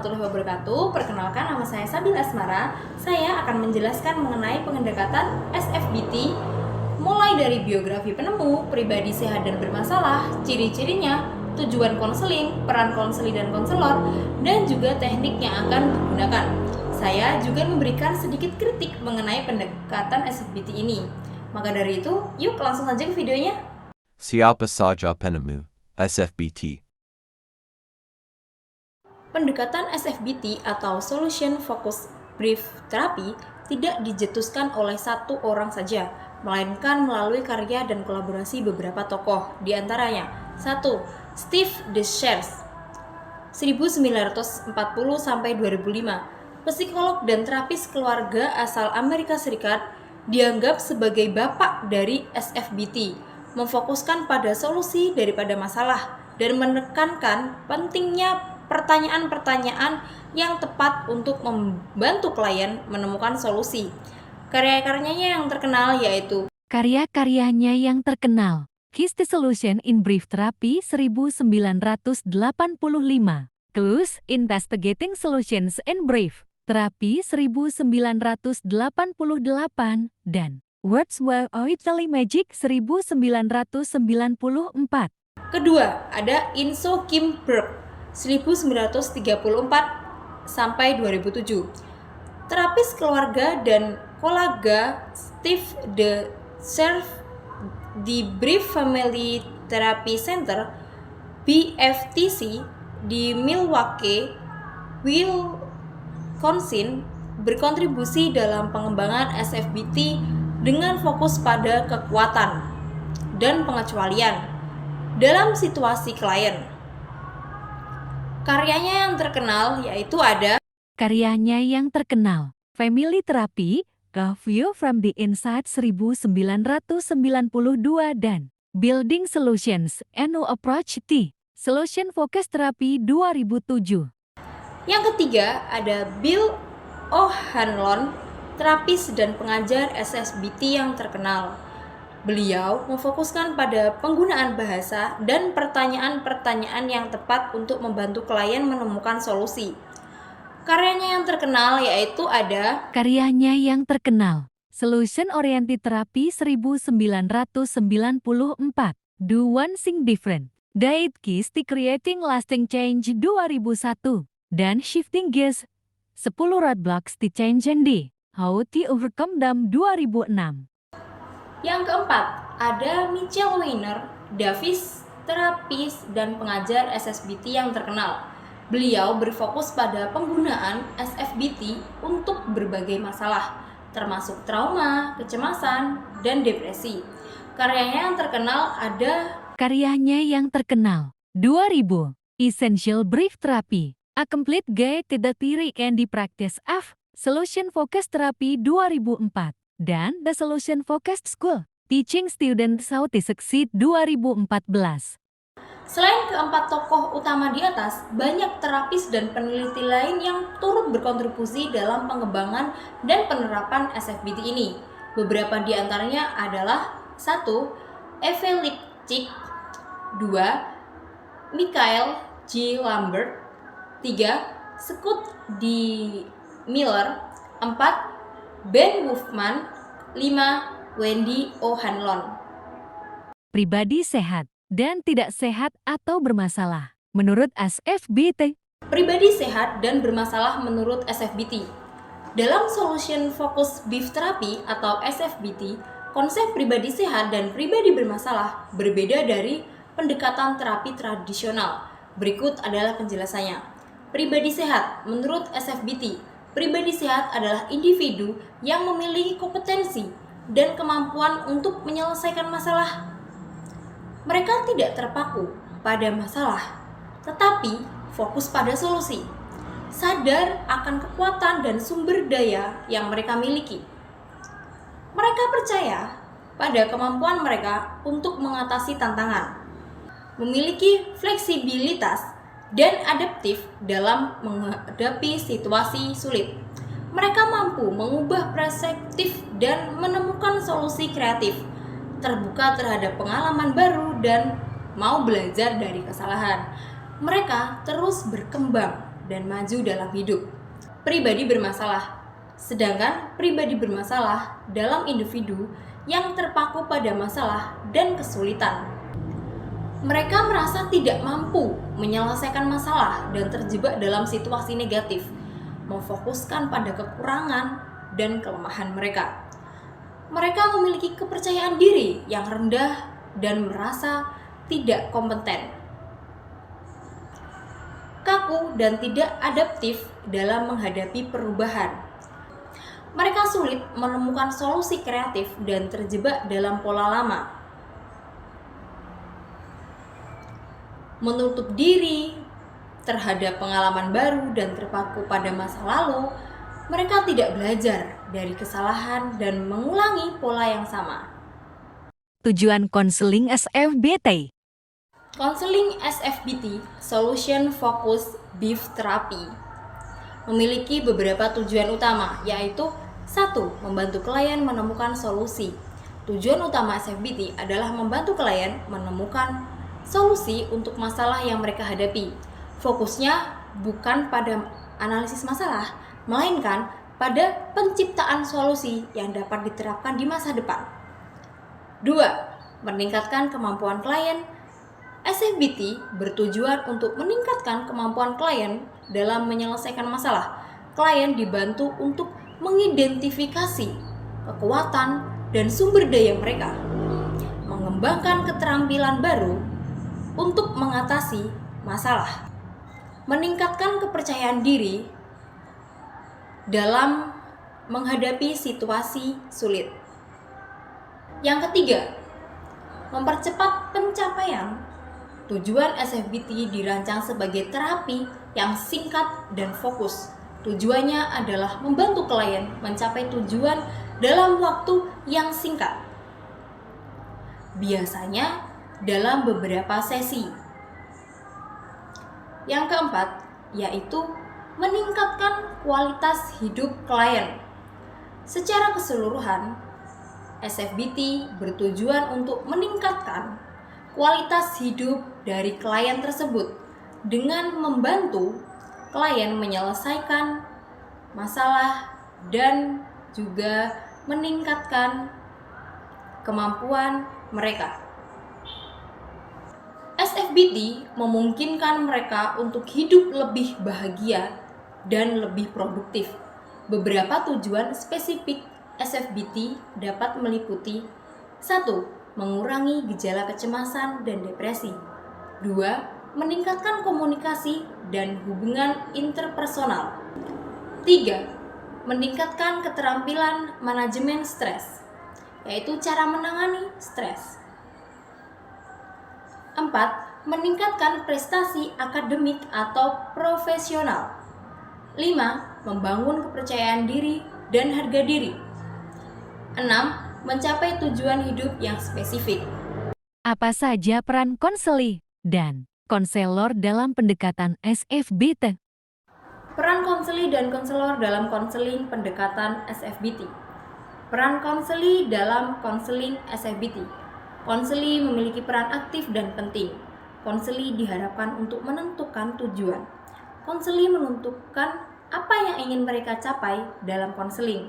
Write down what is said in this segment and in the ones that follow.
warahmatullahi wabarakatuh. Perkenalkan, nama saya Sabil Asmara. Saya akan menjelaskan mengenai pendekatan SFBT, mulai dari biografi penemu, pribadi sehat dan bermasalah, ciri-cirinya, tujuan konseling, peran konseling dan konselor, dan juga teknik yang akan digunakan. Saya juga memberikan sedikit kritik mengenai pendekatan SFBT ini. Maka dari itu, yuk langsung saja ke videonya. Siapa saja penemu SFBT? Pendekatan SFBT atau Solution Focused Brief Therapy tidak dicetuskan oleh satu orang saja, melainkan melalui karya dan kolaborasi beberapa tokoh, diantaranya 1. Steve DeShazer 1940-2005, psikolog dan terapis keluarga asal Amerika Serikat, dianggap sebagai bapak dari SFBT, memfokuskan pada solusi daripada masalah dan menekankan pentingnya pertanyaan-pertanyaan yang tepat untuk membantu klien menemukan solusi. Karya-karyanya yang terkenal yaitu His The Solution in Brief Therapy 1985, Clues Investigating Solutions in Brief Therapy 1988, dan Words Were Italy Magic 1994. Kedua, ada Inso Kim Burke 1934 sampai 2007. Terapis keluarga dan kolaga Steve DeShazer di Brief Family Therapy Center BFTC di Milwaukee, Wisconsin, berkontribusi dalam pengembangan SFBT dengan fokus pada kekuatan dan pengecualian dalam situasi klien. Karyanya yang terkenal yaitu ada Family Therapy, A View from the Inside 1992, dan Building Solutions, A New Approach to Solution Focused Therapy 2007. Yang ketiga ada Bill O'Hanlon, terapis dan pengajar SFBT yang terkenal. Beliau memfokuskan pada penggunaan bahasa dan pertanyaan-pertanyaan yang tepat untuk membantu klien menemukan solusi. Karyanya yang terkenal yaitu ada Solution Oriented Therapy 1994, Do One Thing Different, The 8 Keys to Creating Lasting Change 2001, dan Shifting Gears, 10 Roadblocks to Change and How to Overcome Them 2006. Yang keempat, ada Michelle Weiner Davis, terapis dan pengajar SFBT yang terkenal. Beliau berfokus pada penggunaan SFBT untuk berbagai masalah, termasuk trauma, kecemasan, dan depresi. Karyanya yang terkenal ada 2000, Essential Brief Therapy, A Complete Guide to the Theory and the Practice of Solution Focused Therapy 2004. Dan The Solution Focused School, Teaching Students How to Succeed 2014. Selain keempat tokoh utama di atas, banyak terapis dan peneliti lain yang turut berkontribusi dalam pengembangan dan penerapan SFBT ini. Beberapa di antaranya adalah 1. Eve Lipchik, 2. Michael G. Lambert, 3. Scott D. Miller, 4. Ben Wolfman, 5. Wendy O'Hanlon. Pribadi sehat dan tidak sehat atau bermasalah menurut SFBT. Pribadi sehat dan bermasalah menurut SFBT. Dalam Solution Focused Brief Therapy atau SFBT, konsep pribadi sehat dan pribadi bermasalah berbeda dari pendekatan terapi tradisional. Berikut adalah penjelasannya. Pribadi sehat menurut SFBT. Pribadi sehat adalah individu yang memiliki kompetensi dan kemampuan untuk menyelesaikan masalah. Mereka tidak terpaku pada masalah, tetapi fokus pada solusi, sadar akan kekuatan dan sumber daya yang mereka miliki. Mereka percaya pada kemampuan mereka untuk mengatasi tantangan, memiliki fleksibilitas dan adaptif dalam menghadapi situasi sulit. Mereka mampu mengubah perspektif dan menemukan solusi kreatif, terbuka terhadap pengalaman baru dan mau belajar dari kesalahan. Mereka terus berkembang dan maju dalam hidup. Pribadi bermasalah. Sedangkan pribadi bermasalah dalam individu yang terpaku pada masalah dan kesulitan. Mereka merasa tidak mampu menyelesaikan masalah dan terjebak dalam situasi negatif, memfokuskan pada kekurangan dan kelemahan mereka. Mereka memiliki kepercayaan diri yang rendah dan merasa tidak kompeten, kaku dan tidak adaptif dalam menghadapi perubahan. Mereka sulit menemukan solusi kreatif dan terjebak dalam pola lama. Menutup diri terhadap pengalaman baru dan terpaku pada masa lalu, mereka tidak belajar dari kesalahan dan mengulangi pola yang sama. Tujuan konseling SFBT. Konseling SFBT (Solution Focused Beef Therapy) memiliki beberapa tujuan utama, yaitu 1. Membantu klien menemukan solusi. Tujuan utama SFBT adalah membantu klien menemukan solusi untuk masalah yang mereka hadapi. Fokusnya bukan pada analisis masalah, melainkan pada penciptaan solusi yang dapat diterapkan di masa depan. 2. Meningkatkan kemampuan klien. SFBT bertujuan untuk meningkatkan kemampuan klien dalam menyelesaikan masalah. Klien dibantu untuk mengidentifikasi kekuatan dan sumber daya mereka, mengembangkan keterampilan baru untuk mengatasi masalah, meningkatkan kepercayaan diri dalam menghadapi situasi sulit. Yang ketiga, mempercepat pencapaian. Tujuan SFBT dirancang sebagai terapi yang singkat dan fokus. Tujuannya adalah membantu klien mencapai tujuan dalam waktu yang singkat, biasanya dalam beberapa sesi. Yang keempat, yaitu meningkatkan kualitas hidup klien. Secara keseluruhan, SFBT bertujuan untuk meningkatkan kualitas hidup dari klien tersebut dengan membantu klien menyelesaikan masalah dan juga meningkatkan kemampuan mereka. SFBT memungkinkan mereka untuk hidup lebih bahagia dan lebih produktif. Beberapa tujuan spesifik SFBT dapat meliputi 1. Mengurangi gejala kecemasan dan depresi. 2. Meningkatkan komunikasi dan hubungan interpersonal. 3. Meningkatkan keterampilan manajemen stres, yaitu cara menangani stres. 4. Meningkatkan prestasi akademik atau profesional. 5. Membangun kepercayaan diri dan harga diri. 6. Mencapai tujuan hidup yang spesifik. Apa saja peran konseli dan konselor dalam pendekatan SFBT? Peran konseli dan konselor dalam konseling pendekatan SFBT. Peran konseli dalam konseling SFBT. Konseli memiliki peran aktif dan penting. Konseli diharapkan untuk menentukan tujuan. Konseli menentukan apa yang ingin mereka capai dalam konseling,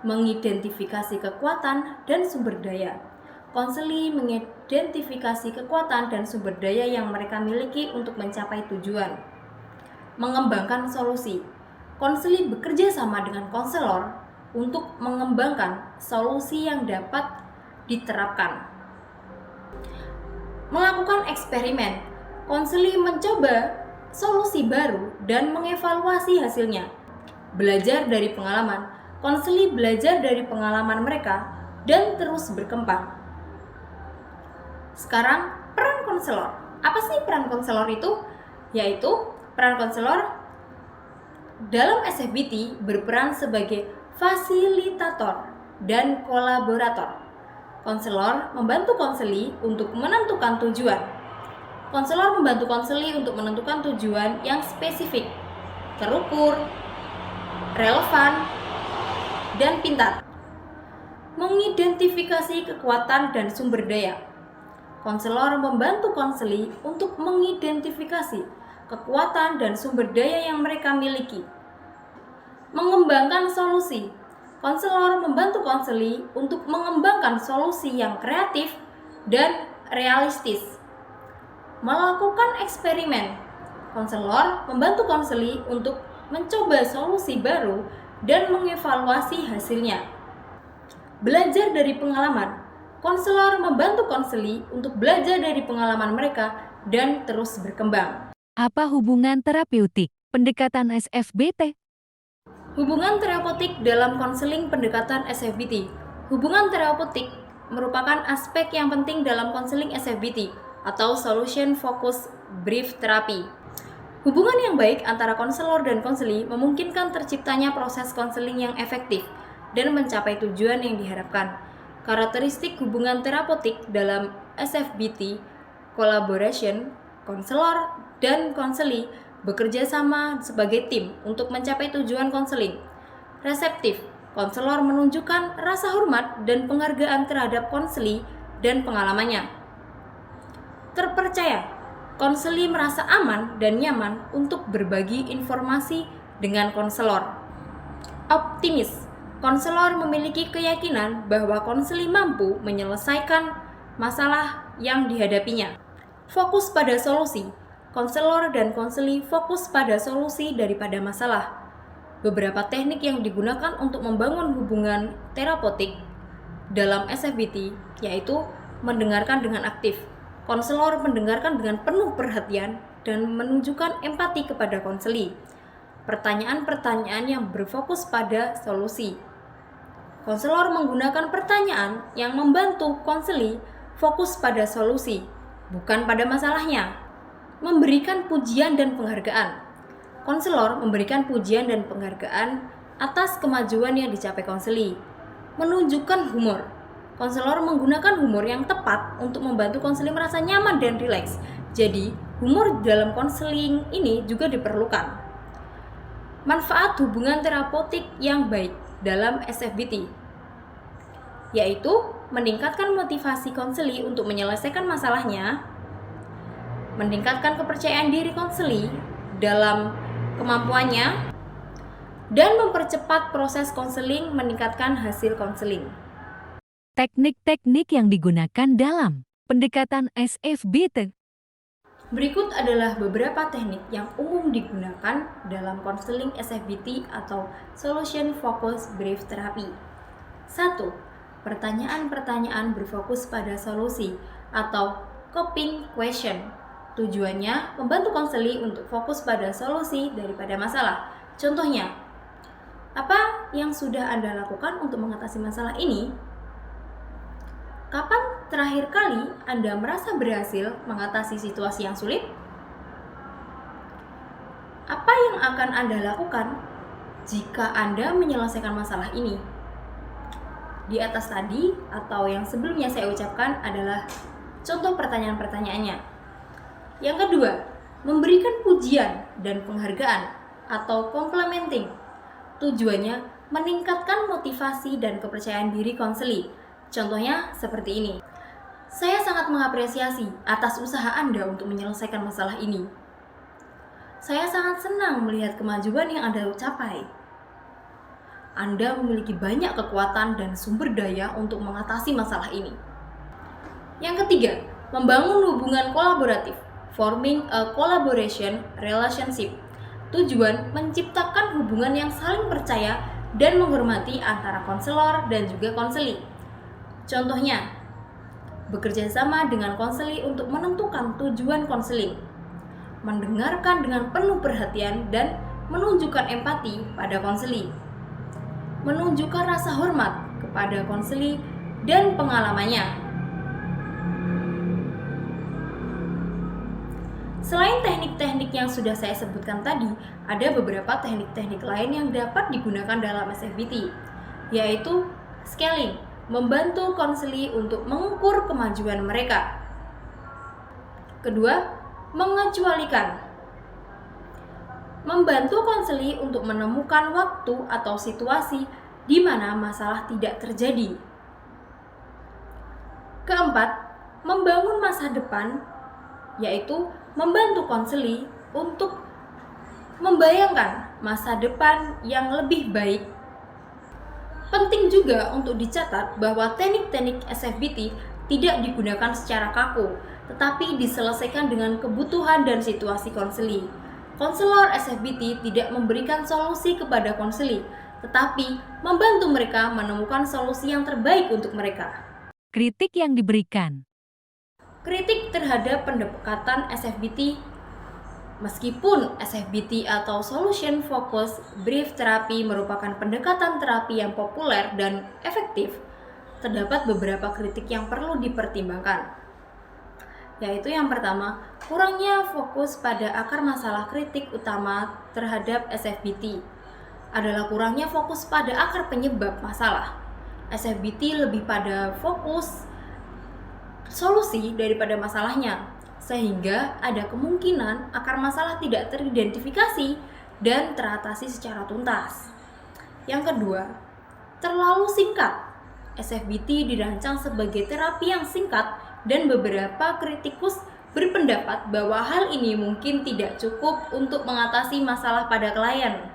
mengidentifikasi kekuatan dan sumber daya. Konseli mengidentifikasi kekuatan dan sumber daya yang mereka miliki untuk mencapai tujuan. Mengembangkan solusi. Konseli bekerja sama dengan konselor untuk mengembangkan solusi yang dapat diterapkan. Melakukan eksperimen. Konseli mencoba solusi baru dan mengevaluasi hasilnya. Belajar dari pengalaman. Konseli belajar dari pengalaman mereka dan terus berkembang. Sekarang, peran konselor. Apa sih peran konselor itu? Yaitu peran konselor dalam SFBT berperan sebagai fasilitator dan kolaborator. Konselor membantu konseli untuk menentukan tujuan. Konselor membantu konseli untuk menentukan tujuan yang spesifik, terukur, relevan, dan pintar. Mengidentifikasi kekuatan dan sumber daya. konselor membantu konseli untuk mengidentifikasi kekuatan dan sumber daya yang mereka miliki. Mengembangkan solusi. Konselor membantu konseli untuk mengembangkan solusi yang kreatif dan realistis. Melakukan eksperimen. Konselor membantu konseli untuk mencoba solusi baru dan mengevaluasi hasilnya. Belajar dari pengalaman. Konselor membantu konseli untuk belajar dari pengalaman mereka dan terus berkembang. Apa hubungan terapeutik pendekatan SFBT? Hubungan terapeutik dalam konseling pendekatan SFBT. Hubungan terapeutik merupakan aspek yang penting dalam konseling SFBT atau Solution Focused Brief Therapy. Hubungan yang baik antara konselor dan konseli memungkinkan terciptanya proses konseling yang efektif dan mencapai tujuan yang diharapkan. Karakteristik hubungan terapeutik dalam SFBT, collaboration, konselor dan konseli bekerja sama sebagai tim untuk mencapai tujuan konseling. Reseptif, konselor menunjukkan rasa hormat dan penghargaan terhadap konseli dan pengalamannya. Terpercaya, konseli merasa aman dan nyaman untuk berbagi informasi dengan konselor. Optimis, konselor memiliki keyakinan bahwa konseli mampu menyelesaikan masalah yang dihadapinya. Fokus pada solusi. Konselor dan konseli fokus pada solusi daripada masalah. Beberapa teknik yang digunakan untuk membangun hubungan terapeutik dalam SFBT yaitu mendengarkan dengan aktif. Konselor mendengarkan dengan penuh perhatian dan menunjukkan empati kepada konseli. Pertanyaan-pertanyaan yang berfokus pada solusi. Konselor menggunakan pertanyaan yang membantu konseli fokus pada solusi, bukan pada masalahnya. Memberikan pujian dan penghargaan. Konselor memberikan pujian dan penghargaan atas kemajuan yang dicapai konseli. Menunjukkan humor. Konselor menggunakan humor yang tepat untuk membantu konseli merasa nyaman dan rileks. Jadi, humor dalam konseling ini juga diperlukan. Manfaat hubungan terapeutik yang baik dalam SFBT yaitu meningkatkan motivasi konseli untuk menyelesaikan masalahnya, meningkatkan kepercayaan diri konseli dalam kemampuannya, dan mempercepat proses konseling meningkatkan hasil konseling. Teknik-teknik yang digunakan dalam pendekatan SFBT. Berikut adalah beberapa teknik yang umum digunakan dalam konseling SFBT atau Solution Focused Brief Therapy. 1. Pertanyaan-pertanyaan berfokus pada solusi atau coping question. Tujuannya membantu konseli untuk fokus pada solusi daripada masalah. Contohnya, apa yang sudah Anda lakukan untuk mengatasi masalah ini? Kapan terakhir kali Anda merasa berhasil mengatasi situasi yang sulit? Apa yang akan Anda lakukan jika Anda menyelesaikan masalah ini? Di atas tadi atau yang sebelumnya saya ucapkan adalah contoh pertanyaan-pertanyaannya. Yang kedua, memberikan pujian dan penghargaan atau complimenting. Tujuannya meningkatkan motivasi dan kepercayaan diri konseli. Contohnya seperti ini. Saya sangat mengapresiasi atas usaha Anda untuk menyelesaikan masalah ini. Saya sangat senang melihat kemajuan yang Anda capai. Anda memiliki banyak kekuatan dan sumber daya untuk mengatasi masalah ini. Yang ketiga, membangun hubungan kolaboratif, forming a collaboration relationship. Tujuan menciptakan hubungan yang saling percaya dan menghormati antara konselor dan juga konseli. Contohnya, bekerja sama dengan konseli untuk menentukan tujuan konseling, mendengarkan dengan penuh perhatian dan menunjukkan empati pada konseli, menunjukkan rasa hormat kepada konseli dan pengalamannya. Selain teknik-teknik yang sudah saya sebutkan tadi, ada beberapa teknik-teknik lain yang dapat digunakan dalam SFBT, yaitu scaling, membantu konseli untuk mengukur kemajuan mereka. Kedua, mengecualikan, membantu konseli untuk menemukan waktu atau situasi di mana masalah tidak terjadi. Keempat, membangun masa depan, yaitu membantu konseli untuk membayangkan masa depan yang lebih baik. Penting juga untuk dicatat bahwa teknik-teknik SFBT tidak digunakan secara kaku, tetapi diselesaikan dengan kebutuhan dan situasi konseli. Konselor SFBT tidak memberikan solusi kepada konseli, tetapi membantu mereka menemukan solusi yang terbaik untuk mereka. Kritik yang diberikan. Kritik terhadap pendekatan SFBT. Meskipun SFBT atau Solution Focus Brief Therapy merupakan pendekatan terapi yang populer dan efektif, terdapat beberapa kritik yang perlu dipertimbangkan. Yaitu yang pertama, kurangnya fokus pada akar masalah. Kritik utama terhadap SFBT adalah kurangnya fokus pada akar penyebab masalah. SFBT lebih pada fokus solusi daripada masalahnya, sehingga ada kemungkinan akar masalah tidak teridentifikasi dan teratasi secara tuntas. Yang kedua, terlalu singkat. SFBT dirancang sebagai terapi yang singkat dan beberapa kritikus berpendapat bahwa hal ini mungkin tidak cukup untuk mengatasi masalah pada klien.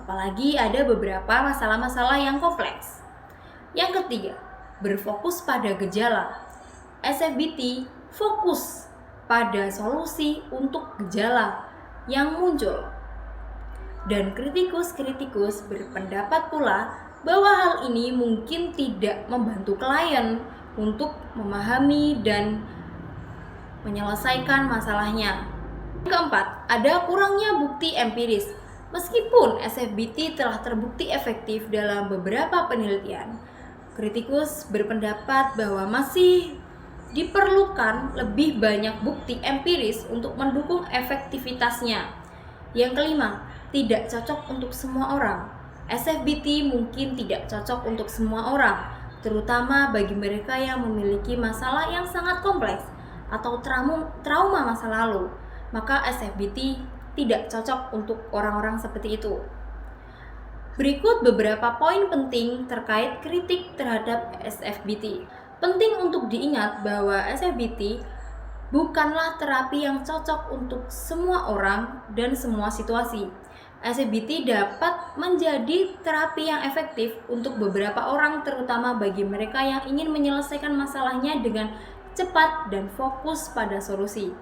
Apalagi ada beberapa masalah-masalah yang kompleks. Yang ketiga, berfokus pada gejala. SFBT fokus pada solusi untuk gejala yang muncul. Dan kritikus-kritikus berpendapat pula bahwa hal ini mungkin tidak membantu klien untuk memahami dan menyelesaikan masalahnya. Yang keempat, ada kurangnya bukti empiris. Meskipun SFBT telah terbukti efektif dalam beberapa penelitian, kritikus berpendapat bahwa masih diperlukan lebih banyak bukti empiris untuk mendukung efektivitasnya. Yang kelima, tidak cocok untuk semua orang. SFBT mungkin tidak cocok untuk semua orang, terutama bagi mereka yang memiliki masalah yang sangat kompleks atau trauma masa lalu. Maka SFBT tidak cocok untuk orang-orang seperti itu. Berikut beberapa poin penting terkait kritik terhadap SFBT. Penting untuk diingat bahwa SFBT bukanlah terapi yang cocok untuk semua orang dan semua situasi. SFBT dapat menjadi terapi yang efektif untuk beberapa orang, terutama bagi mereka yang ingin menyelesaikan masalahnya dengan cepat dan fokus pada solusi.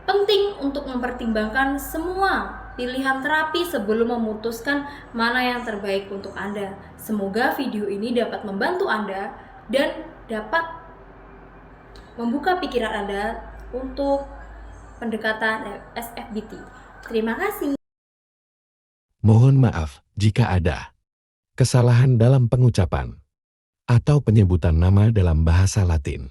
Penting untuk mempertimbangkan semua pilihan terapi sebelum memutuskan mana yang terbaik untuk Anda. Semoga video ini dapat membantu Anda dan dapat membuka pikiran Anda untuk pendekatan SFBT. Terima kasih. Mohon maaf jika ada kesalahan dalam pengucapan atau penyebutan nama dalam bahasa Latin.